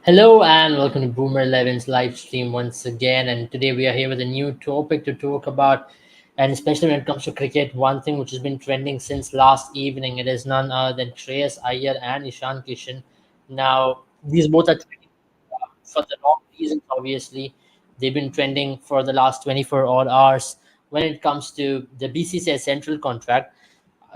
Hello and welcome to Boomer 11's live stream once again. And today we are here with a new topic to talk about. And especially when it comes to cricket, one thing which has been trending since last evening, it is none other than Shreyas, Iyer, and Ishan Kishan. Now, these both are trending for the wrong reasons, obviously. They've been trending for the last 24 odd hours when it comes to the BCCI central contract.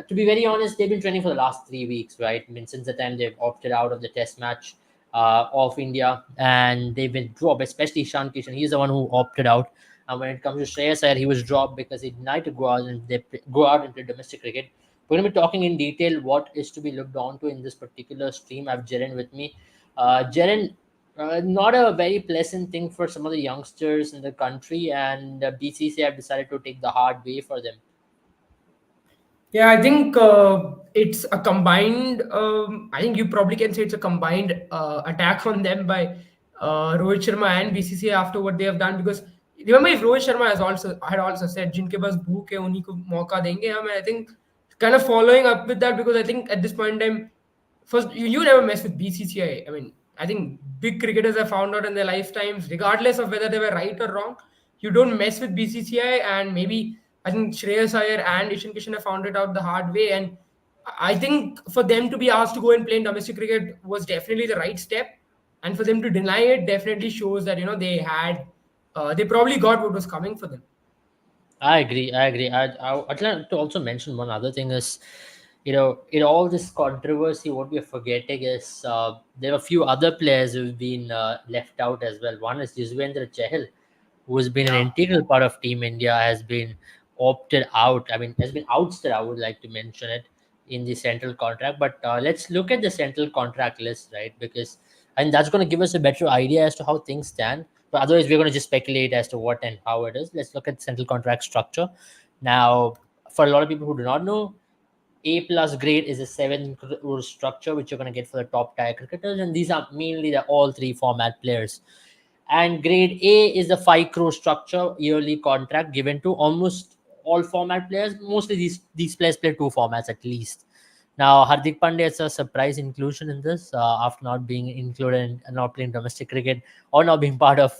To be very honest, they've been trending for the last 3 weeks, right? I mean, since the time they've opted out of the test match of India and they've been dropped, especially Ishan Kishan. He's the one who opted out. And when it comes to Shreyas Iyer, he was dropped because he denied to go out and go out into domestic cricket. We're going to be talking in detail what is to be looked on to in this particular stream. I have Jaren with me. Jaren, not a very pleasant thing for some of the youngsters in the country, and BCCI have decided to take the hard way for them. Yeah, I think it's a combined. I think you probably can say it's a combined attack on them by Rohit Sharma and BCCI after what they have done. Because remember, if Rohit Sharma had also said, "जिनके पास भूख है उन्हीं को मौका देंगे हम," I think kind of following up with that because I think at this point in time, first you never mess with BCCI. I mean, I think big cricketers have found out in their lifetimes, regardless of whether they were right or wrong, you don't mess with BCCI. And maybe I think Shreyas Iyer and Ishan Kishan have found it out the hard way. And I think for them to be asked to go and play in domestic cricket was definitely the right step. And for them to deny it definitely shows that they probably got what was coming for them. I agree. I agree. I'd like to also mention one other thing is, in all this controversy, what we are forgetting is there are a few other players who've been left out as well. One is Yuzvendra Chahal, who has been an Yeah. integral part of Team India, has been opted out. I mean, has been ousted. I would like to mention it in the central contract. But let's look at the central contract list, right? Because and that's going to give us a better idea as to how things stand. But otherwise, we're going to just speculate as to what and how it is. Let's look at central contract structure. Now, for a lot of people who do not know, A plus grade is a 7 crore structure which you're going to get for the top tier cricketers, and these are mainly the all three format players. And grade A is the 5 crore structure yearly contract given to almost all format players. Mostly these players play two formats at least. Now, Hardik Pandya is a surprise inclusion in this after not being included in not playing domestic cricket or not being part of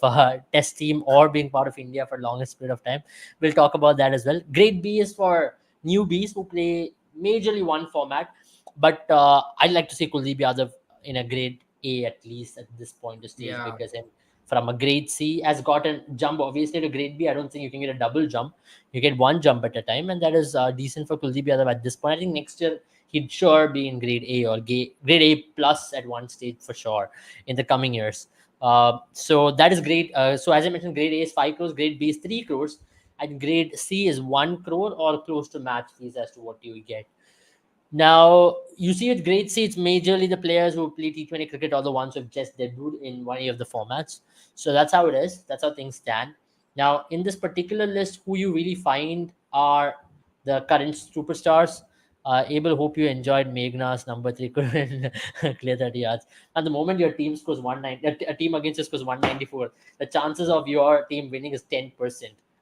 test team or being part of India for longest period of time. We'll talk about that as well. Grade B is for newbies who play majorly one format, but I'd like to see Kuldeep Yadav in a grade A at least at this point of stage Yeah. because from a grade C has gotten jump obviously to grade B. I don't think you can get a double jump. You get one jump at a time, and that is decent for Kuldeep Yadav at this point. I think next year he'd sure be in grade A or grade A plus at one stage for sure in the coming years. So that is great. So as I mentioned, grade A is 5 crores, grade B is 3 crores, and grade C is 1 crore or close to match fees as to what you get. Now, you see with grade C, it's majorly the players who play T20 cricket or the ones who have just debuted in one of the formats. So that's how it is. That's how things stand. Now, in this particular list, who you really find are the current superstars. Abel, hope you enjoyed Meghna's number 3 couldn't clear 30 yards. At the moment your team scores 190, a team against you scores 194, the chances of your team winning is 10%.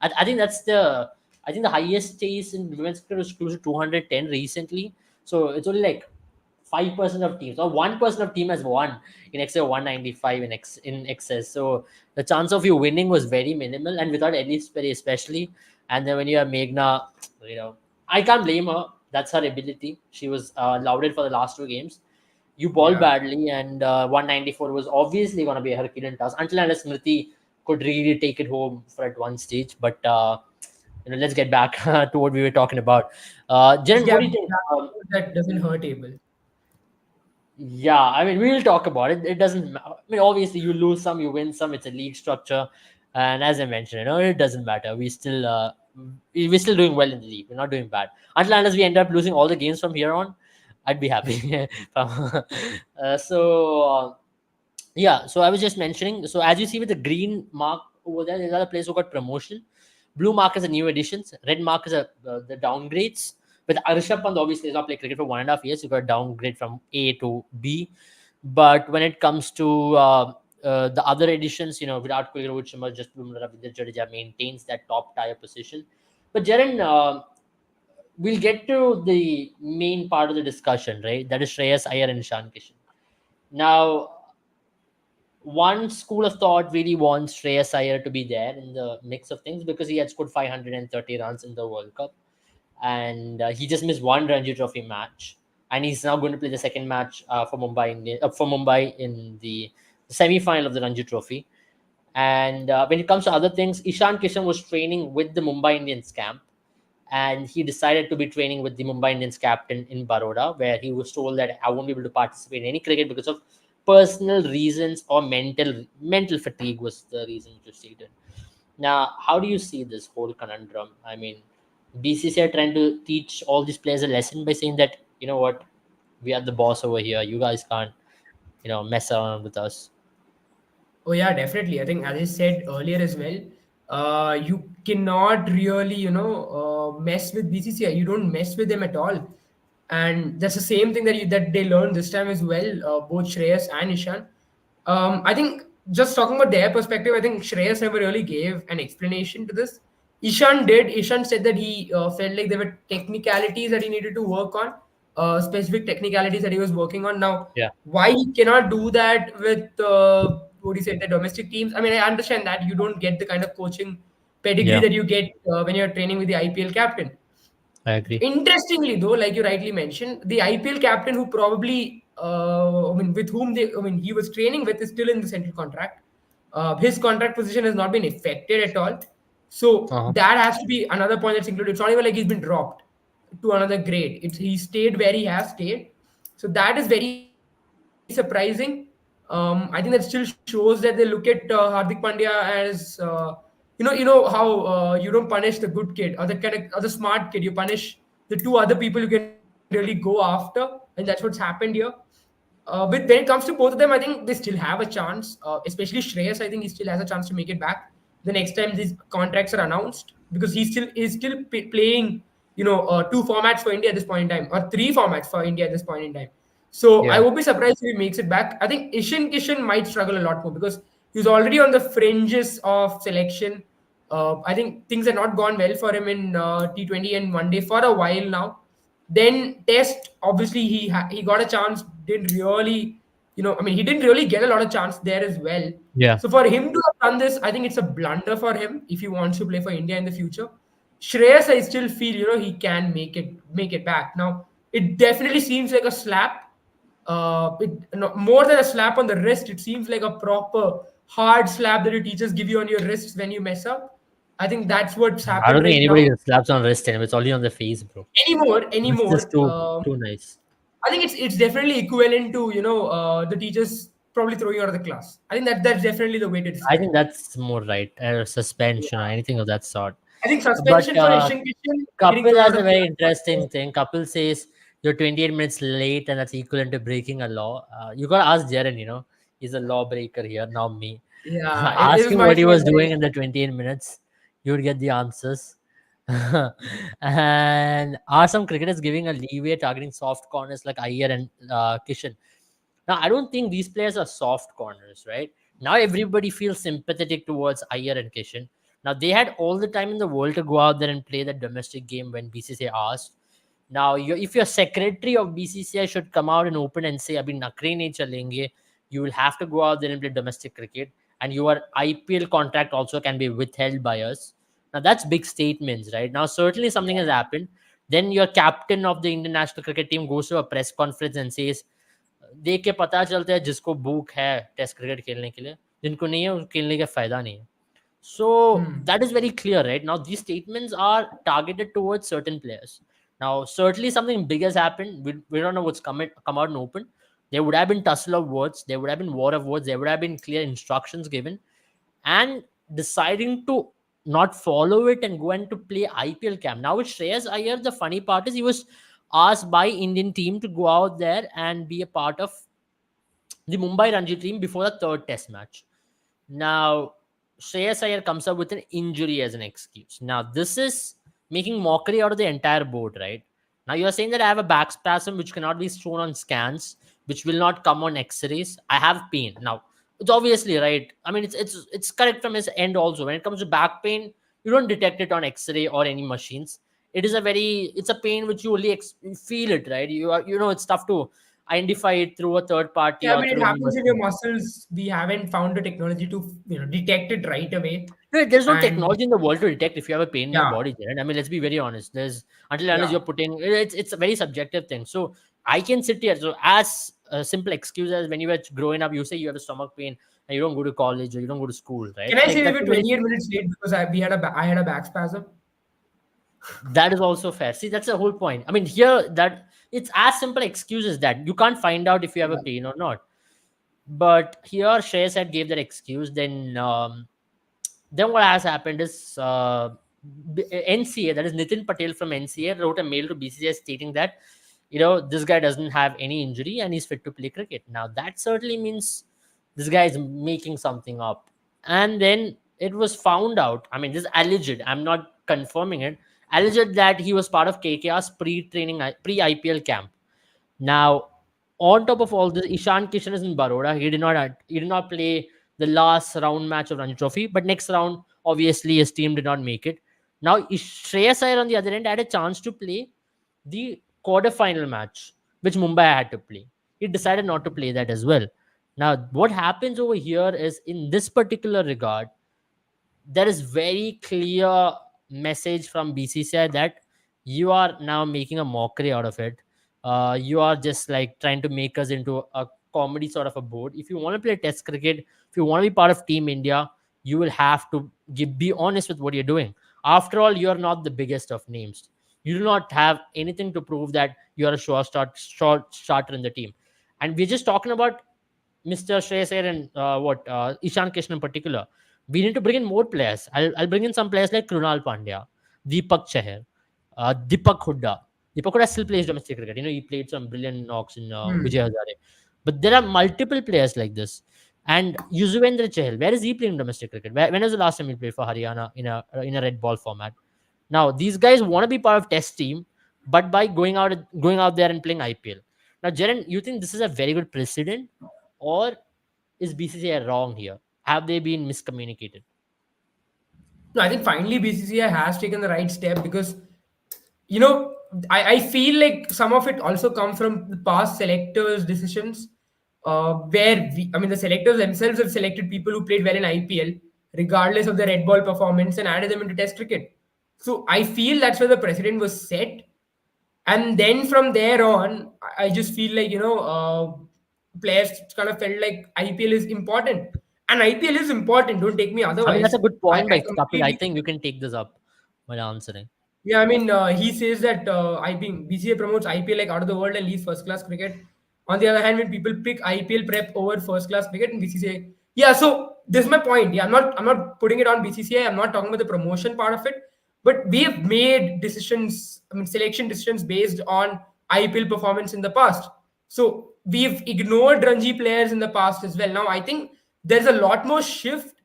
I think I think the highest chase in women's cricket was close to 210 recently. So it's only like 5% of teams or 1% of team has won in excess of 195 in excess. So the chance of you winning was very minimal, and without Elise Perry especially. And then when you have Meghna, I can't blame her. That's her ability. She was lauded for the last two games. You ball Yeah. badly, and 194 was obviously going to be a Herculean task until unless Smriti could really take it home for at one stage. But let's get back to what we were talking about. Just Jaren, what do you think? that doesn't hurt Abel. Yeah, I mean, we'll talk about it. It doesn't. I mean, obviously, you lose some, you win some. It's a league structure, and as I mentioned, it doesn't matter. We're still doing well in the league. We're not doing bad until unless we end up losing all the games from here on. I'd be happy. So yeah, so I was just mentioning. So as you see with the green mark over there, there's other players who got promotion. Blue mark is a new additions. Red mark is the downgrades. With Rishabh Pant, obviously, he's not played cricket for 1.5 years. You got a downgrade from A to B. But when it comes to the other editions, Virat Kohli, Rohit Sharma, just Ravindra Jadeja maintains that top tier position. But Jaren, we'll get to the main part of the discussion, right? That is Shreyas Iyer and Ishan Kishan. Now, One school of thought really wants Shreyas Iyer to be there in the mix of things because he had scored 530 runs in the World Cup, and he just missed one Ranji Trophy match, and he's now going to play the second match for Mumbai in the semi-final of the Ranji Trophy. And when it comes to other things, Ishan Kishan was training with the Mumbai Indians camp, and he decided to be training with the Mumbai Indians captain in Baroda, where he was told that I won't be able to participate in any cricket because of personal reasons or mental fatigue was the reason which was stated. Now, how do you see this whole conundrum? I mean, BCCI are trying to teach all these players a lesson by saying that, you know what, we are the boss over here. You guys can't, mess around with us. Oh yeah, definitely. I think as I said earlier as well, you cannot really, mess with BCCI. You don't mess with them at all, and that's the same thing that they learned this time as well. Both Shreyas and Ishan. I think just talking about their perspective, I think Shreyas never really gave an explanation to this. Ishan did. Ishan said that he felt like there were technicalities that he needed to work on, specific technicalities that he was working on. Now, Yeah, why he cannot do that with what do you say, the domestic teams? I mean, I understand that you don't get the kind of coaching pedigree yeah, that you get when you're training with the IPL captain. I agree. Interestingly, though, like you rightly mentioned, the IPL captain who probably, I mean, with whom he was training with is still in the central contract. His contract position has not been affected at all. So Uh-huh. that has to be another point that's included. It's not even like he's been dropped to another grade. He stayed where he has stayed. So that is very surprising. I think that still shows that they look at Hardik Pandya as you know how you don't punish the good kid or the kind of or the smart kid. You punish the two other people you can really go after, and that's what's happened here. With when it comes to both of them, I think they still have a chance. Especially Shreyas, I think he still has a chance to make it back the next time these contracts are announced because he's still playing, two formats for India at this point in time, or three formats for India at this point in time. So I Yeah, would be surprised if he makes it back. I think Ishan Kishan might struggle a lot more because he's already on the fringes of selection. I think things have not gone well for him in T20 and one day for a while now. Then Test, obviously he got a chance. Didn't really, I mean, he didn't really get a lot of chance there as well. yeah. So for him to have done this, I think it's a blunder for him if he wants to play for India in the future. Shreyas, I still feel he can make it back. Now it definitely seems like a slap. No, more than a slap on the wrist, it seems like a proper hard slap that your teachers give you on your wrists when you mess up. I think that's what's I happened don't think right anybody now. slaps on wrist anymore. It's only on the face, bro. Anymore, It's just anymore. too nice. I think it's definitely equivalent to the teachers probably throwing you out of the class. I think that's definitely the way to I describe think it. that's more right. Suspension or Yeah. anything of that sort. I think But suspension for Ishan Kishan getting Kapil thrown has out a of very class. interesting thing. Kapil says you're 28 minutes late, and that's equivalent to breaking a law. You gotta ask Jaren. He's a lawbreaker here, not me. Yeah, it Ask was him my what he fault. was doing in the 28 minutes. You would get the answers. And are some cricketers giving a leeway targeting soft corners like Iyer and Kishan? Now, I don't think these players are soft corners, right? Now everybody feels sympathetic towards Iyer and Kishan. Now they had all the time in the world to go out there and play the domestic game when BCCI asked. Now, if your secretary of BCCI should come out and open and say, "Abhi nakre nahi chalenge," you will have to go out there and play domestic cricket, and your IPL contract also can be withheld by us. Now that's big statements, right? Now certainly something has happened. Then your captain of the Indian national cricket team goes to a press conference and says, देख के पता चलता है जिसको भूख है test cricket खेलने के लिए, जिनको नहीं है उनको खेलने का फायदा नहीं है. So Hmm. that is very clear, right? Now these statements are targeted towards certain players. Now certainly something big has happened. We don't know what's come out and open. There would have been tussle of words, there would have been war of words, there would have been clear instructions given, and deciding to not follow it and go and to play IPL camp. Now with Shreyas Iyer, the funny part is he was asked by Indian team to go out there and be a part of the Mumbai Ranji team before the third test match. Now, Shreyas Iyer comes up with an injury as an excuse. Now, this is making mockery out of the entire board, right? Now, you're saying that I have a back spasm which cannot be shown on scans, which will not come on X-rays. I have pain. Now, it's obviously right. I mean, it's correct from his end also. When it comes to back pain, you don't detect it on X-ray or any machines. It's a pain which you only feel it, right? It's tough to identify it through a third party Yeah, I or mean, it through any happens in your machine. muscles. We haven't found the technology to, detect it right away. No, there's no And technology in the world to detect if you have a pain in your yeah, body, Jared. I mean, let's be very honest. There's until and unless yeah. you're putting it's a very subjective thing. So I can sit here. So as a simple excuse as when you were growing up, you say you have a stomach pain and you don't go to college or you don't go to school, right? Can I Like say we that's were a very 28 minutes late because I had a back spasm? that is also fair. See, that's the whole point. I mean, here that it's as simple excuse as that. You can't find out if you have a Yeah. pain or not. But here Shreyas had gave that excuse, then what has happened is NCA, that is Nitin Patel from NCA, wrote a mail to BCCI stating that this guy doesn't have any injury and he's fit to play cricket. Now that certainly means this guy is making something up. And then it was found out. I mean, this is alleged. I'm not confirming it. Alleged that he was part of KKR's pre-training, pre-IPL camp. Now, on top of all this, Ishan Kishan is in Baroda. He did not play the last round match of Ranji Trophy, but next round, obviously, his team did not make it. Now, Shreyas Iyer on the other end had a chance to play the quarter-final match, which Mumbai had to play. He decided not to play that as well. Now, what happens over here is in this particular regard, there is very clear message from BCCI that you are now making a mockery out of it. You are just like trying to make us into a comedy sort of a board. If you want to play Test cricket, if you want to be part of Team India, you will have to be honest with what you're doing. After all, you are not the biggest of names. You do not have anything to prove that you are a short starter in the team. And we're just talking about Mr. Shreyas Iyer and Ishan Krishnan in particular. We need to bring in more players. I'll bring in some players like Krunal Pandya, Deepak Chahar, Deepak Hooda. Deepak Hooda still plays domestic cricket. He played some brilliant knocks in Vijay Hmm. Hazare. But there are multiple players like this. And Yuzvendra Chahal, where is he playing domestic cricket? When was the last time he played for Haryana in a red ball format? Now these guys want to be part of Test team, but by going out there and playing IPL. Now, Jaren, you think this is a very good precedent, or is BCCI wrong here? Have they been miscommunicated? No, I think finally BCCI has taken the right step because, you know, I feel like some of it also comes from the past selectors' decisions, I mean, the selectors themselves have selected people who played well in IPL, regardless of their red ball performance, and added them into Test cricket. So I feel that's where the precedent was set. And then from there on, I just feel like, players kind of felt like IPL is important. And IPL is important, don't take me I mean, that's otherwise. a good I point by Kapil. I completely think you can take this up while answering. Yeah, I mean, he says that BCA promotes IPL like out of the world and leaves first class cricket. On the other hand, when people pick IPL prep over first class cricket and BCCI, yeah. So this is my point. Yeah, I'm not putting it on BCCI. I'm not talking about the promotion part of it, but we have made decisions. I mean, selection decisions based on IPL performance in the past. So we've ignored Ranji players in the past as well. Now I think there's a lot more shift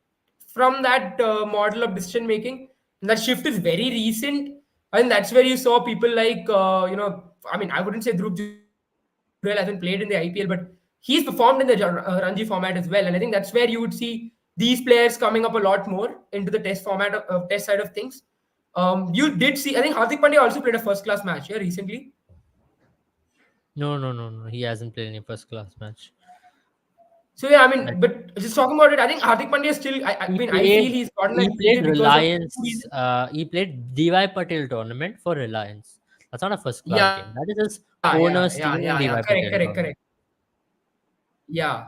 from that model of decision making. And that shift is very recent. And that's where you saw people like, I mean, I wouldn't say Dhruv Jurel hasn't played in the IPL, but he's performed in the Ranji format as well. And I think that's where you would see these players coming up a lot more into the test format of test side of things. You did see, I think Hardik Pandya also played a first class match here recently. No, no, no, no. He hasn't played any first class match. So yeah, I But mean, but just talking about it, I think Hardik Pandya is still. I he mean, I played. feel he's gotten that He leeway played because of two Reliance. reasons. He played DY Patel tournament for Reliance. That's not a first class game. Yeah, That is yeah, his owner's yeah. team in Correct, DY correct, Patel correct. tournament. Yeah.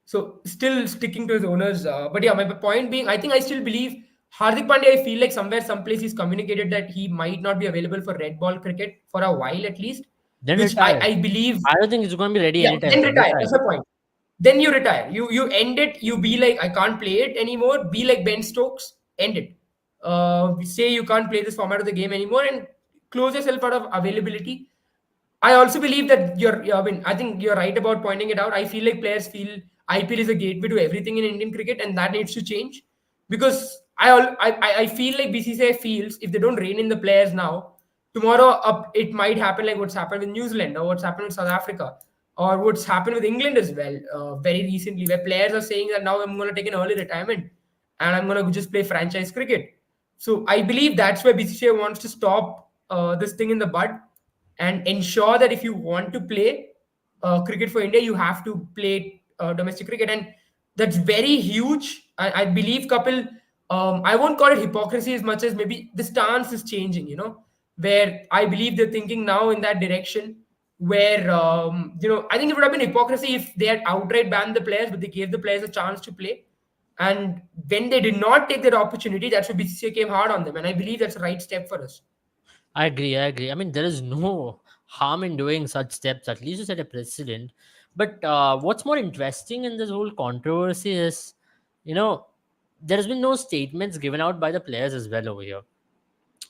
So still sticking to his owners. But yeah, my point being, I think I still believe Hardik Pandya. I feel like somewhere, someplace, he's communicated that he might not be available for red ball cricket for a while at least. Then Which retire. I believe, I don't think he's going to be ready yeah. anytime Then soon. retire. Retire. That's the point. Then you retire. You end it. You be like, I can't play it anymore. Be like Ben Stokes. End it. Say you can't play this format of the game anymore and close yourself out of availability. I also believe that I mean, I think you're right about pointing it out. I feel like players feel IPL is a gateway to everything in Indian cricket, and that needs to change because I feel like BCCI feels if they don't rein in the players now, tomorrow up it might happen like what's happened with New Zealand or what's happened with South Africa or what's happened with England as well very recently, where players are saying that now I'm going to take an early retirement and I'm going to just play franchise cricket. So I believe that's where BCCI wants to stop this thing in the bud and ensure that if you want to play, cricket for India, you have to play domestic cricket, and that's very huge. I believe, Kapil. I won't call it hypocrisy as much as maybe the stance is changing. Where I believe they're thinking now in that direction. Where I think it would have been hypocrisy if they had outright banned the players, but they gave the players a chance to play. And when they did not take that opportunity, that's why BCCI came hard on them. And I believe that's the right step for us. I agree. I agree. I mean, there is no harm in doing such steps. At least you set a precedent. But what's more interesting in this whole controversy is, you know, there has been no statements given out by the players as well over here.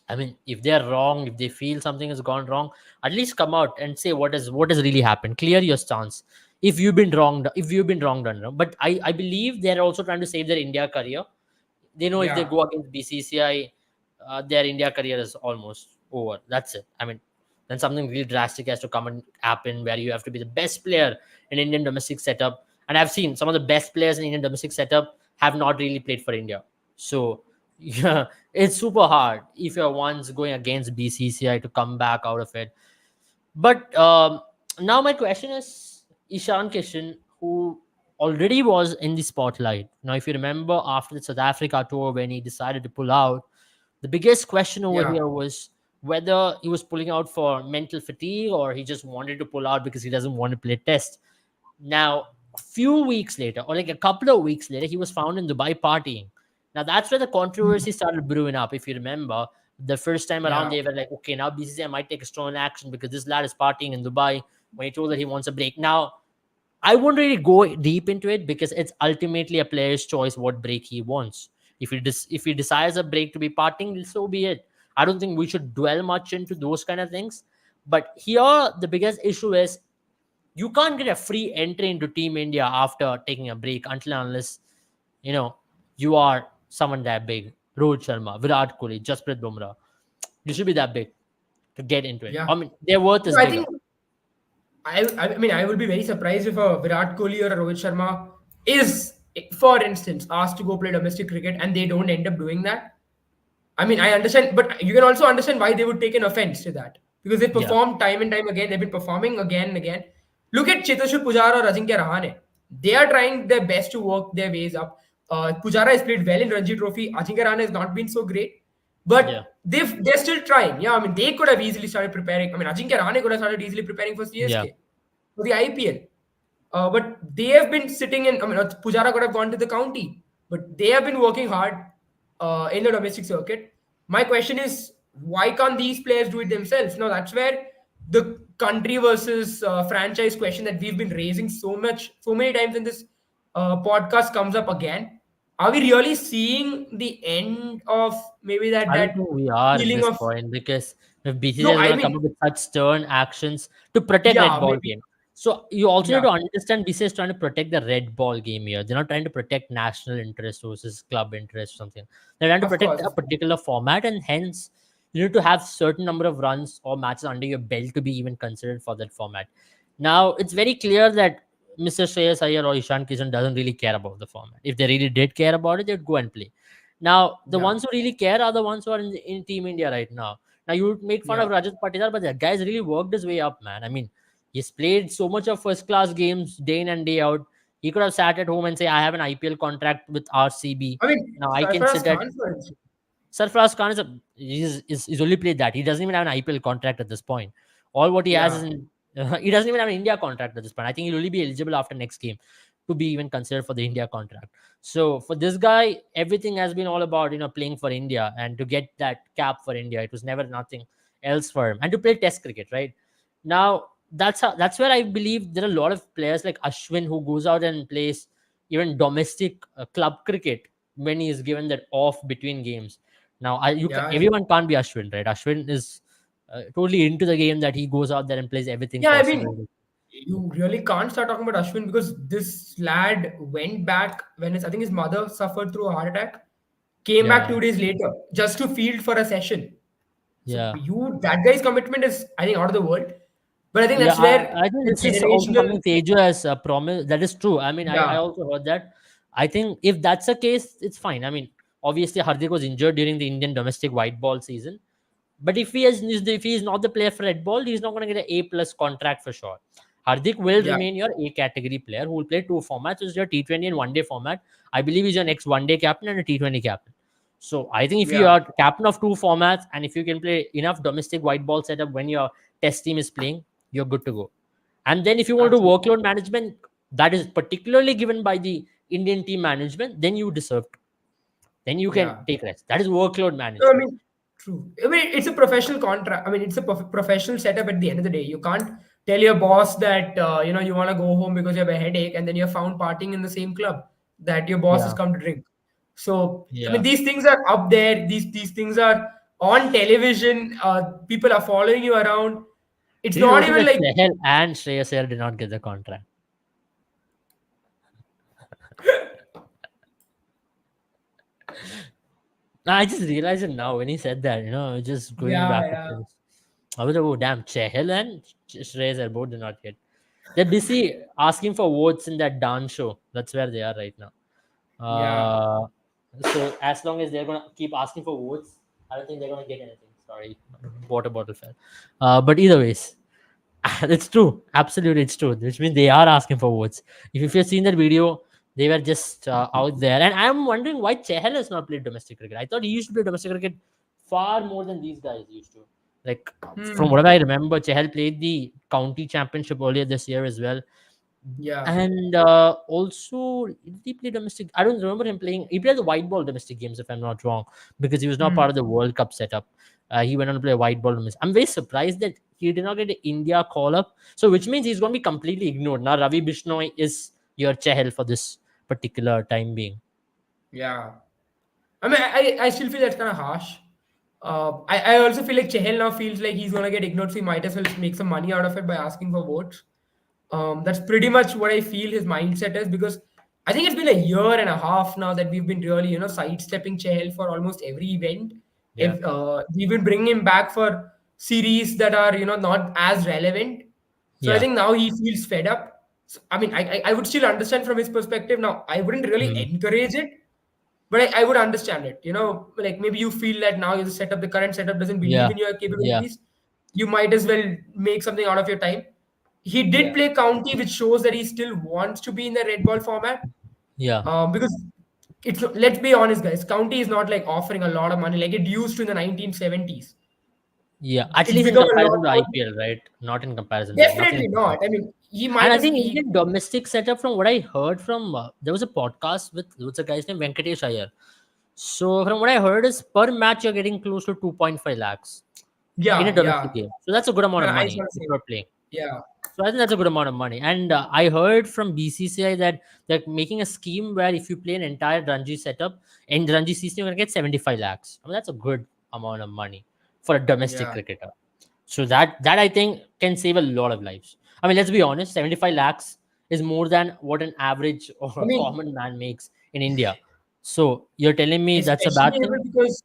I mean, if they are wrong, if they feel something has gone wrong, at least come out and say what has really happened. Clear your stance. If you've been wronged, but I believe they're also trying to save their India career. They know if they Yeah, go against BCCI, their India career is almost over. That's it. I mean, then something really drastic has to come and happen where you have to be the best player in Indian domestic setup. And I've seen some of the best players in Indian domestic setup have not really played for India. So yeah, it's super hard if you're once going against BCCI to come back out of it. But now my question is Ishan Kishan, who already was in the spotlight. Now, if you remember after the South Africa tour when he decided to pull out, the biggest question over yeah. here was whether he was pulling out for mental fatigue or he just wanted to pull out because he doesn't want to play test. Now, a few weeks later, or like a couple of weeks later, he was found in Dubai partying. Now, that's where the controversy started brewing up. If you remember, the first time around, Yeah. they were like, okay, now BCCI might take a strong action because this lad is partying in Dubai when he told that he wants a break. Now, I won't really go deep into it because it's ultimately a player's choice what break he wants. If he decides a break to be partying, so be it. I don't think we should dwell much into those kind of things. But here, the biggest issue is you can't get a free entry into Team India after taking a break until and unless you know you are someone that big. Rohit Sharma, Virat Kohli, Jasprit Bumrah. You should be that big to get into it. Yeah. I mean, their worth is I bigger. think I mean I would be very surprised if a Virat Kohli or a Rohit Sharma is, for instance, asked to go play domestic cricket and they don't end up doing that. I mean, I understand, but you can also understand why they would take an offense to that because they Yeah, performed time and time again. They've been performing again and again. Look at Cheteshwar Pujara or Ajinkya Rahane. They are trying their best to work their ways up. Pujara has played well in Ranji Trophy. Ajinkya Rahane has not been so great, yeah, but they're still trying. Yeah, I mean, they could have easily started preparing. I mean, Ajinkya Rahane could have started easily preparing for yeah. CSK for the IPL. But they have been sitting in. I mean, Pujara could have gone to the county, but they have been working hard in the domestic circuit. My question is, why can't these players do it themselves? Now, that's where the country versus franchise question that we've been raising so many times in this podcast comes up again. Are we really seeing the end of maybe I don't that think we are at feeling this of point because if BCCI no? is I going to come mean, up with such stern actions to protect red yeah, ball maybe, game, so you also need yeah, to understand BCCI is trying to protect the red ball game here. They're not trying to protect national interest versus club interest or something. They're trying to of protect course, a of course. particular format, and hence you need to have certain number of runs or matches under your belt to be even considered for that format. Now it's very clear that Mr. Shreyas Iyer or Ishan Kishan doesn't really care about the format. If they really did care about it, they'd go and play. Now, the Yeah, ones who really care are the ones who are in Team India right now. Now, you would make fun yeah. of Rajat Patidar, but that guy's really worked his way up, man. I mean, he's played so much of first class games day in and day out. He could have sat at home and say, I have an IPL contract with RCB. I mean, Now, I can Sarfaraz sit at Khan, for instance. Sarfaraz Khan he's only played that. He doesn't even have an IPL contract at this point. All what he has is Yeah. in he doesn't even have an India contract at this point. I think he'll only be eligible after next game to be even considered for the India contract. So for this guy, everything has been all about playing for India and to get that cap for India. It was never nothing else for him, and to play Test cricket. Right now, that's where I believe there are a lot of players like Ashwin who goes out and plays even domestic club cricket when he is given that off between games. Now, Yeah, everyone can't be Ashwin, right? Ashwin is totally into the game that he goes out there and plays everything yeah. I mean, possible. you really can't start talking about Ashwin because this lad went back when I think his mother suffered through a heart attack, came back Yeah, 2 days later just to field for a session. So yeah, that guy's commitment is, I think, out of the world. But I think yeah. that's where I think the this is also generational, something Tejo has promised. That is true. I mean, I yeah, also heard that. I think if that's the case, it's fine. I mean, obviously Hardik was injured during the Indian domestic white ball season, but if he is not the player for red ball, he's not going to get an A plus contract for sure. Hardik will Yeah. remain your A category player who will play two formats, which is your T20 and one day format. I believe he's your next one day captain and a T20 captain. So I think if you Yeah. are captain of two formats and if you can play enough domestic white ball setup when your test team is playing, you're good to go. And then if you want to do Absolutely. workload management, that is particularly given by the Indian team management, then you deserve to. Then you can Yeah. take rest. That is workload No, I management. mean, true. I mean, it's a professional contract. I mean, it's a professional setup at the end of the day. You can't tell your boss that, you want to go home because you have a headache and then you're found partying in the same club that your boss has Yeah. come to drink. So, I mean, Yeah. these things are up there. These things are on television. People are following you around. It's Did you not notice even that like, Chahal and Shreyas Iyer did not get the contract? I just realized it now when he said that, just going yeah, back to yeah, things. I was like, oh, damn, Chahal and Shreyas Iyer both did not get. They're busy asking for votes in that dance show. That's where they are right now. yeah. Uh, so as long as they're gonna keep asking for votes, I don't think they're gonna get anything. Sorry, water bottle fell. But either ways, it's true. Absolutely, it's true. Which means they are asking for votes. If you've seen that video, they were just out there, and I'm wondering why Chahal has not played domestic cricket. I thought he used to play domestic cricket far more than these guys used to. Like from Hmm. what I remember, Chahal played the county championship earlier this year as well. Yeah. And also, did he play domestic? I don't remember him playing. He played the white ball domestic games, if I'm not wrong, because he was not part Hmm. of the World Cup setup. He went on to play white ball domestic. I'm very surprised that he did not get an India call up. So, which means he's going to be completely ignored. Now, Ravi Bishnoi is your Chahal for this particular time being. Yeah. I mean, I still feel that's kind of harsh. I also feel like Chehel now feels like he's gonna get ignored, so he might as well make some money out of it by asking for votes. That's pretty much what I feel his mindset is because I think it's been a year and a half now that we've been really, sidestepping Chehel for almost every event. Yeah. If we've been bringing him back for series that are, not as relevant. So I Yeah. think now he feels fed up. So, I mean, I would still understand from his perspective. Now, I wouldn't really Mm. encourage it, but I would understand it. Like maybe you feel that now the current setup doesn't believe Yeah. in your Yeah. capabilities. You might as well make something out of your time. He did Yeah. play county, which shows that he still wants to be in the red ball format. Yeah. Because it's let's be honest, guys, county is not like offering a lot of money like it used to in the 1970s. Yeah. At It's least in become a lot comparison to more. IPL, right? Not in comparison to nothing Definitely in not. I comparison. mean, he And might I as think he, Indian domestic setup, from what I heard from, there was a podcast with what's a guy's name, Venkatesh Iyer. So from what I heard is per match you're getting close to 2.5 lakhs in a yeah, domestic yeah. game. So that's a good amount of I money saw the if same. you're playing. Yeah, So I think that's a good amount of money. And I heard from BCCI that they're making a scheme where if you play an entire Ranji setup in the Ranji season, you're gonna get 75 lakhs. I mean that's a good amount of money for a domestic yeah. cricketer. So that I think can save a lot of lives. I mean, let's be honest, 75 lakhs is more than what an average or I a mean, common man makes in India. So you're telling me that's a especially bad thing? because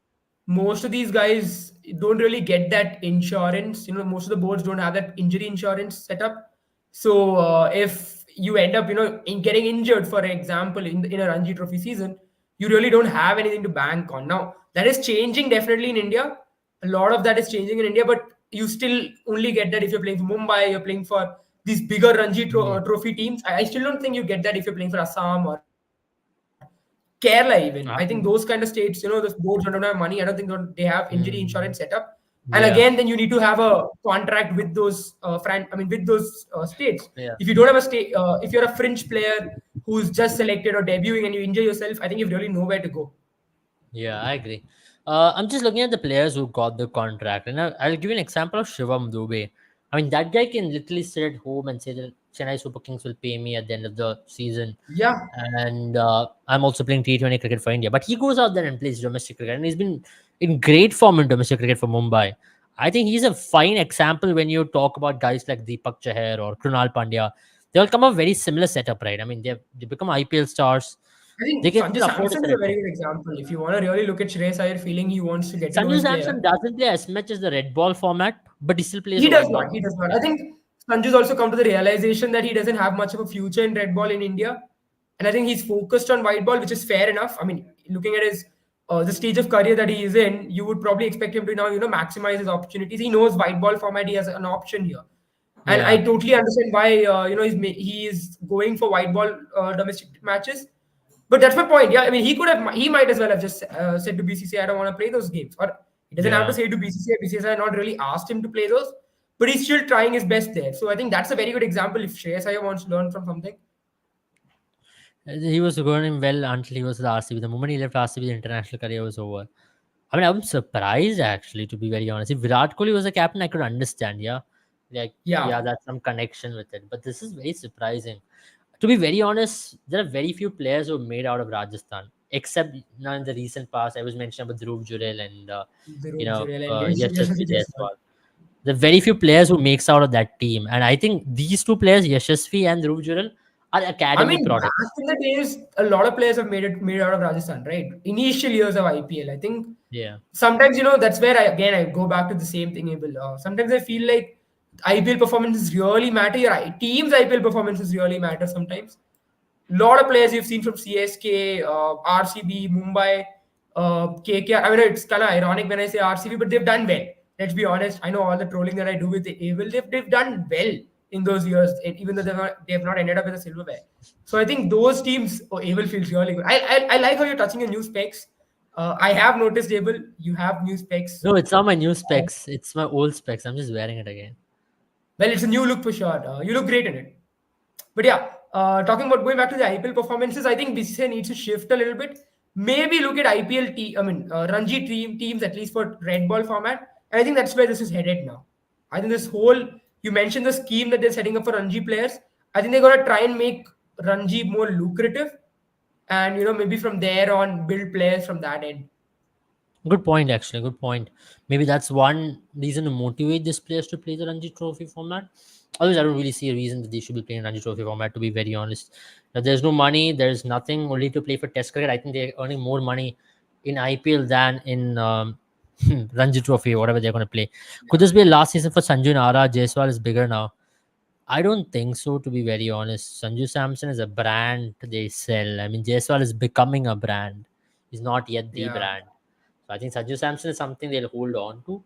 most of these guys don't really get that insurance. Most of the boards don't have that injury insurance set up. So if you end up, in getting injured, for example, in a Ranji Trophy season, you really don't have anything to bank on. Now that is changing definitely in India. A lot of that is changing in India, but you still only get that if you're playing for Mumbai, you're playing for these bigger Ranji Yeah. Trophy teams. I still don't think you get that if you're playing for Assam or Kerala even. I think those kind of states, those boards don't have money. I don't think they have injury insurance set up. Mm, And again, then you yeah. need to have a contract with those with those states. Yeah. If you don't have a state, if you're a fringe player who's just selected or debuting and you injure yourself, I think you've really nowhere to go. Yeah, I agree. I'm just looking at the players who got the contract, and I'll give you an example of Shivam Dubey. I mean, that guy can literally sit at home and say that Chennai Super Kings will pay me at the end of the season, Yeah, and I'm also playing T20 cricket for India. But he goes out there and plays domestic cricket, and he's been in great form in domestic cricket for Mumbai. I think he's a fine example when you talk about guys like Deepak Chahar or Krunal Pandya. They'll come up very similar setup, right? I mean, they become IPL stars. I They think can Sanjay still afford to Samson is sit a at very home. good example. If you want to really look at Shreyas Iyer feeling he wants to get to know Sanju his player, Samson doesn't play as much as the red ball format, but he still plays he a does white not. ball. He does not. Yeah. I think Sanju's also come to the realization that he doesn't have much of a future in red ball in India, and I think he's focused on white ball, which is fair enough. I mean, looking at his the stage of career that he is in, you would probably expect him to now maximize his opportunities. He knows white ball format. He has an option here. And I Yeah. totally understand why he is going for white ball domestic matches. But that's my point. Yeah, I mean he might as well have just said to BCCI, I don't want to play those games, or he doesn't have to Yeah. say to BCCI. BCCI not really asked him to play those, but he's still trying his best there. So I think that's a very good example. If Shreyas Iyer wants to learn from something, He was going well until he was with RCB. The moment he left RCB, the international career was over. I mean, I'm surprised actually, to be very honest. If Virat Kohli was a captain, I could understand. Yeah, like yeah, yeah, that's some connection with it. But this is very surprising. To be very honest, there are very few players who are made out of Rajasthan, except now in the recent past. I was mentioning about Dhruv Jurel and Dhruv Jurel and Yashasvi Yashasvi Jaiswal. Jaiswal. There are very few players who makes out of that team, and I think these two players, Yashasvi and Dhruv Jurel, are I academy mean, back products. in the days, a lot of players have made out of Rajasthan, right? Initial years of IPL, I think Yeah. sometimes that's where I go back to the same thing, Abel. Sometimes I feel like IPL performances really matter. Teams IPL performances really matter sometimes. Lot of players you've seen from CSK, RCB, Mumbai, KKR. I mean, it's kind of ironic when I say RCB, but they've done well. Let's be honest. I know all the trolling that I do with the Abel. They've done well in those years, even though they have not ended up with a silverware. So I think those teams, Abel feels really good. I like how you're touching your new specs. I have noticed, Abel, you have new specs. No, it's not my new specs. It's my old specs. I'm just wearing it again. Well, it's a new look for sure. You look great in it. But yeah, talking about going back to the IPL performances, I think BCCI needs to shift a little bit. Maybe look at Ranji teams at least for red ball format. And I think that's where this is headed now. I think this whole you mentioned the scheme that they're setting up for Ranji players. I think they're gonna try and make Ranji more lucrative, and maybe from there on build players from that end. Good point, actually. Good point. Maybe that's one reason to motivate these players to play the Ranji Trophy format. Otherwise, I don't really see a reason that they should be playing Ranji Trophy format, to be very honest. Now, there's no money, there's nothing only to play for Test cricket. I think they're earning more money in IPL than in Ranji Trophy, whatever they're going to play. Could this be a last season for Sanju Nara? Jaiswal is bigger now. I don't think so, to be very honest. Sanju Samson is a brand they sell. I mean, Jaiswal is becoming a brand. He's not yet the Yeah. brand. So I think Sanju Samson is something they'll hold on to.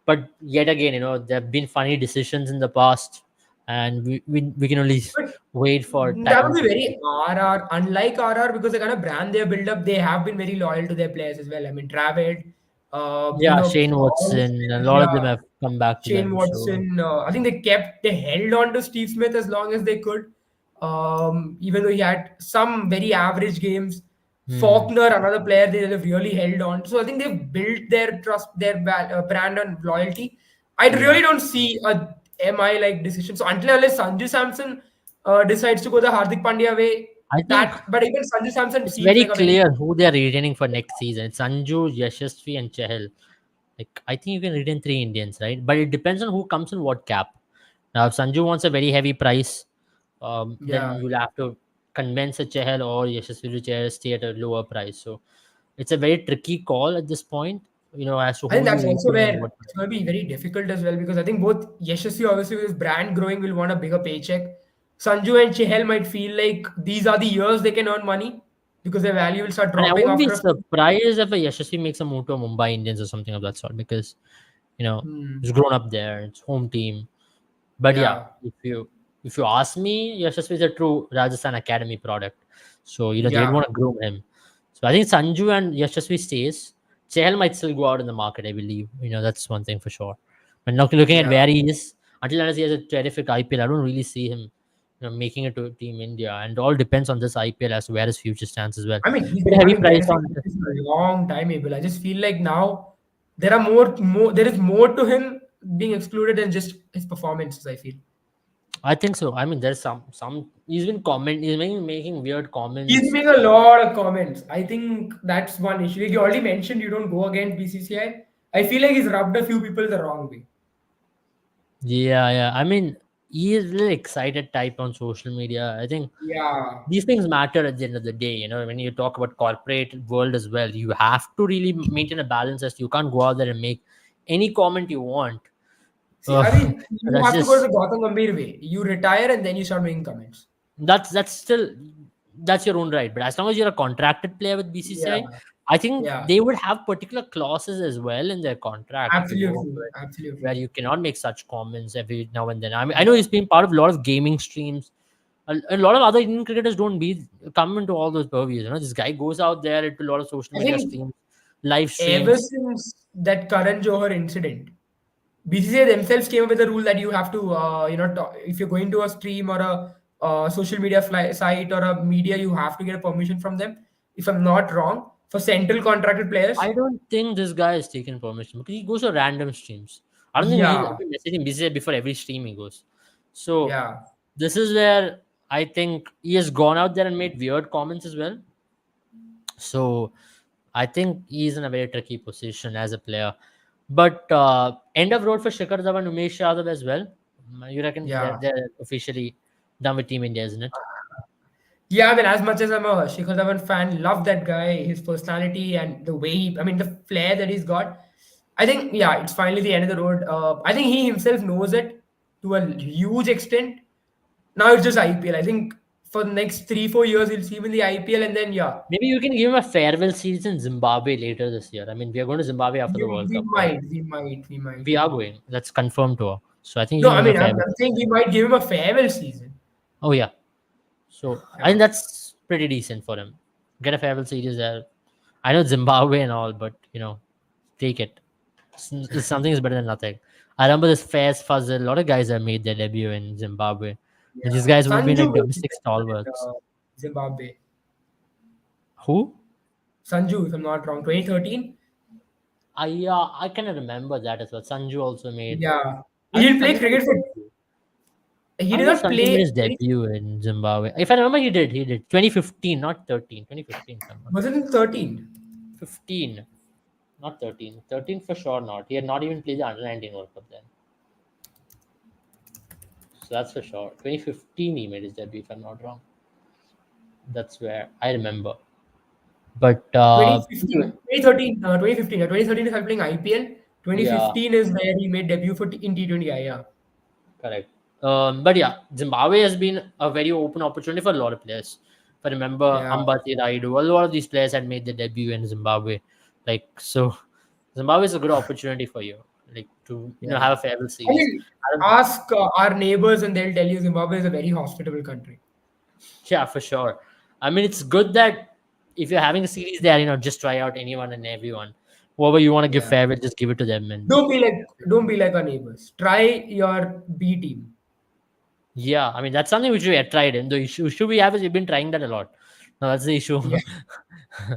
But yet again, there have been funny decisions in the past, and we can only But wait for that would time be to very RR, unlike RR, because the kind of brand they build up, they have been very loyal to their players as well. I mean, Dravid, yeah, Shane all these Watson, a players, lot of them yeah, have come back to Shane them. So Watson. I think they held on to Steve Smith as long as they could, even though he had some very average games. hmm, Faulkner, another player they have really held on. So I think they've built their trust, their brand on loyalty. I yeah, really don't see a MI like decision. So unless Sanju Samson decides to go the Hardik Pandya way, I think but even Sanju Samson it's seems very like a very clear who they are retaining for next season. It's Sanju, Yashasvi, and Chahal. Like I think you can retain three Indians, right? But it depends on who comes in what cap. Now, if Sanju wants a very heavy price, then yeah. you'll have to convince a Chahal or Yashasvi to stay at a lower price. So it's a very tricky call at this point, as to I who think you that's also retain and where what. it's going to be very difficult as well because I think both Yashasvi, obviously, with his brand growing, will want a bigger paycheck. Sanju and Chehel might feel like these are the years they can earn money because their value will start And I dropping won't be after a few. surprised if a Yashasvi makes a move to a Mumbai Indians or something of that sort because, Hmm. he's grown up there, it's home team. But yeah, Yeah, if you ask me, Yashasvi is a true Rajasthan Academy product. So they'd yeah, want to groom him. So I think Sanju and Yashasvi stays. Chehal might still go out in the market, I believe. That's one thing for sure. But looking at yeah. where he is, until unless he has a terrific IPL, I don't really see him, making it to Team India. And all depends on this IPL as to where his future stands as well. I mean, he's Bit been heavy having price terrific on. matches for a long time, Abel. I just feel like now there is more to him being excluded than just his performances. I feel. I think so. I mean, there's some. He's making weird He's comments. making a lot of comments. I think that's one issue. Like you already mentioned, you don't go against BCCI. I feel like he's rubbed a few people the wrong way. Yeah, yeah. I mean, he is really excited type on social media. I think Yeah. these things matter at the end of the day. When you talk about corporate world as well, you have to really maintain a balance. As you can't go out there and make any comment you want. See, I mean, you That's have to go to just the Gautam Gambhir way. You retire and then you start making comments. that's still that's your own right. But as long as you're a contracted player with Yeah. BCCI, I think Yeah, they would have particular clauses as well in their contract if you go absolutely, for it, where absolutely. you cannot make such comments every now and then. I mean, I know he's been part of a lot of gaming streams. A lot of other Indian cricketers don't be come into all those purviews. This guy goes out there into a lot of social I media think streams, live ever streams. since that Karan Johar incident, BCCI themselves came up with a rule that you have to, if you're going to a stream or a social media site or a media, you have to get a permission from them. If I'm not wrong, for central contracted players. I don't think this guy is taking permission because he goes to random streams. I don't think he's Yeah, been messaging BCCI before every stream he goes. So yeah. this is where I think he has gone out there and made weird comments as well. So I think he's in a very tricky position as a player. But end of road for Shikhar Dhawan and Umesh Yadav as well. You reckon they're, Yeah. they're officially done with Team India, isn't it? Yeah, I mean, as much as I'm a Shikhar Dhawan fan, love that guy, his personality and the way I mean, the flair that he's got. I think, yeah, it's finally the end of the road. I think he himself knows it to a huge extent. Now it's just IPL. I think for the next 3, 4 years, he'll see him in the IPL, and then, yeah, Maybe you can give him a farewell series in Zimbabwe later this year. I mean, we are going to Zimbabwe after the World we Cup, right? might, we might, we might. We are going. That's confirmed tour. So I think you No, can I give him a mean, I'm, farewell. I'm saying we might give him a farewell season. Oh yeah. So I Yeah, think that's pretty decent for him. Get a farewell series there. I know Zimbabwe and all, but take it. Something is better than nothing. I remember this Fairs Fuzzle. A lot of guys have made their debut in Zimbabwe. And these yeah. guys would have been Sanju like was domestic at stalwarts. Zimbabwe. Who? Sanju, if I'm not wrong, 2013. I cannot remember that as well. Sanju also made. Yeah, I he don't didn't think play Sanju made cricket his for. debut. He I did don't know if not Sanju made play. his debut in Zimbabwe. If I remember, he did. He did. 2015, not 13. 2015, if I'm not Was wrong. it in 13? 15, not 13. 13 for sure not. He had not even played the Under 19 World Cup then. So that's for sure. 2015, he made his debut, if I'm not wrong. That's where I remember. But 2015, 2013, 2015. 2013 is playing IPL. yeah, 2015 is where he made debut in T20. Yeah, correct. But yeah, Zimbabwe has been a very open opportunity for a lot of players. If I remember, yeah, Ambati Raidu, a lot of these players had made their debut in Zimbabwe. Like so, Zimbabwe is a good opportunity for you, like to yeah. have a farewell I series. mean, I don't, ask our neighbors and they'll tell you Zimbabwe is a very hospitable country. yeah, for sure. I mean, it's good that if you're having a series there, just try out anyone and everyone. Whoever you want to give Yeah. farewell, just give it to them. And Don't be like our neighbors. Try your B team. yeah, I mean, that's something which we had tried. And the issue we have is we've been trying that a lot. No, that's the issue. Yeah.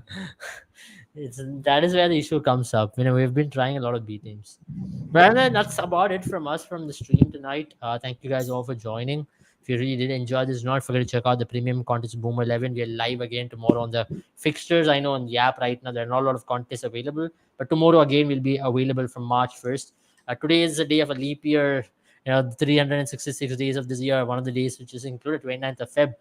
That is where the issue comes up. We've been trying a lot of B teams. But other than that, that's about it from us from the stream tonight. Thank you guys all for joining. If you really did enjoy this, do not forget to check out the premium contest Boomer 11. We are live again tomorrow on the fixtures. I know on the app right now there are not a lot of contests available, but tomorrow again will be available from March 1st. Today is the day of a leap year. 366 days of this year. One of the days which is included 29th of Feb.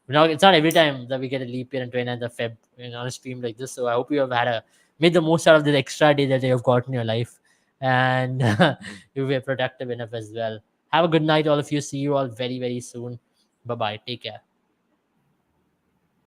Now it's not every time that we get a leap year and 29th of Feb on a stream like this. So I hope you have made the most out of the extra day that you have got in your life, and you were productive enough as well. Have a good night, all of you. See you all very, very soon. Bye bye. Take care.